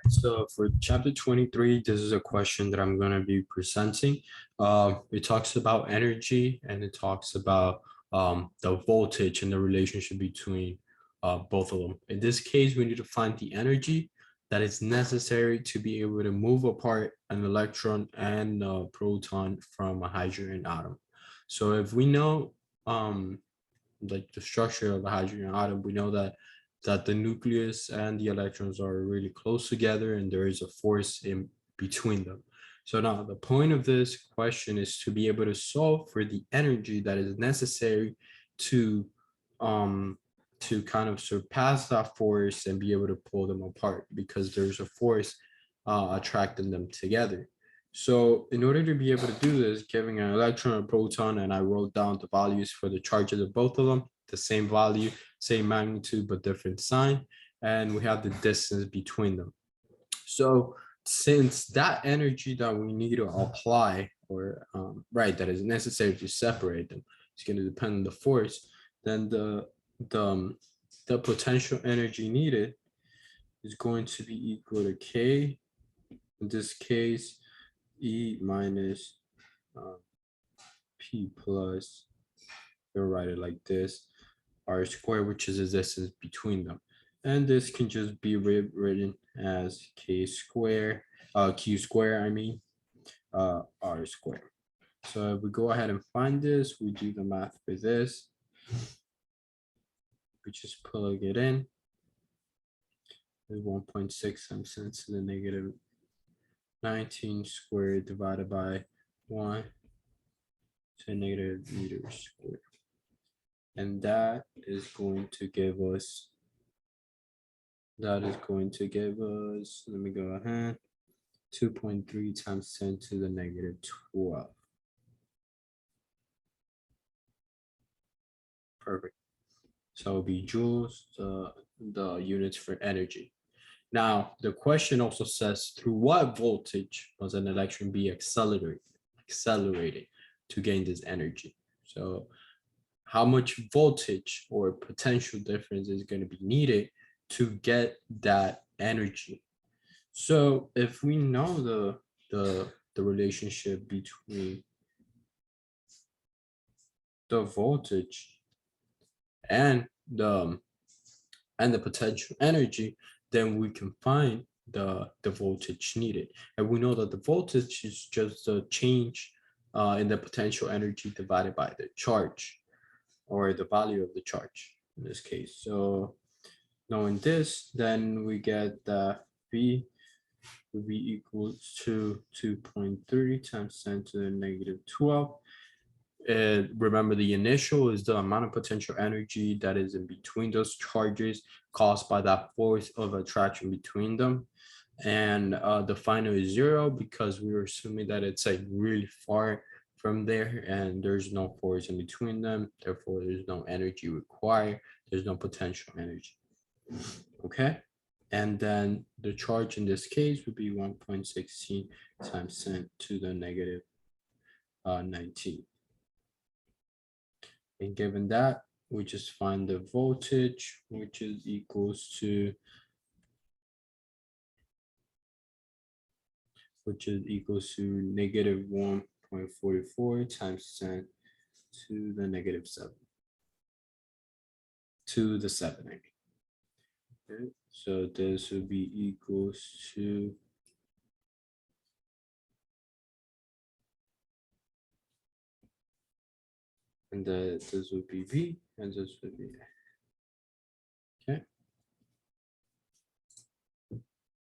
So for chapter 23, this is a question that I'm going to be presenting. It talks about energy and it talks about the voltage and the relationship between both of them. In this case, we need to find the energy that is necessary to be able to move apart an electron and a proton from a hydrogen atom. So if we know like the structure of a hydrogen atom, we know that the nucleus and the electrons are really close together and there is a force in between them. So now the point of this question is to be able to solve for the energy that is necessary to um to kind of surpass that force and be able to pull them apart because there's a force attracting them together. So in order to be able to do this, giving an electron, a proton, and I wrote down the values for the charges of both of them, the same value, same magnitude, but different sign. And we have the distance between them. So since that energy that we need to apply or right, that is necessary to separate them, it's going to depend on the force, then the, um, the potential energy needed is going to be equal to K, in this case, E minus P plus, you'll write it like this, R squared, which is the distance between them. And this can just be written as K square, Q square, I mean, R squared. So if we go ahead and find this, we do the math for this. We just plug it in. 1.6 times 10 to the negative 19 squared divided by 1 to negative meters squared. And that is going to give us, let me go ahead, 2.3 times 10 to the negative 12. Perfect. So it'll be joules, the units for energy. Now, the question also says, through what voltage must an electron be accelerated to gain this energy? So how much voltage or potential difference is going to be needed to get that energy? So if we know the relationship between the voltage and the potential energy, then we can find the voltage needed. And we know that the voltage is just the change in the potential energy divided by the charge or the value of the charge in this case. So knowing this, then we get that V will be equal to 2.3 times 10 to the negative 12. Remember, the initial is the amount of potential energy that is in between those charges caused by that force of attraction between them. And the final is 0 because we were assuming that it's like really far from there and there's no force in between them. Therefore, there's no energy required. There's no potential energy. Okay. And then the charge in this case would be 1.16 times 10 to the negative 19. And given that, we just find the voltage, which is equals to negative 1.44 times 10 to the negative 7 to the 7. Okay. So this would be equals to this would be V and this would be A.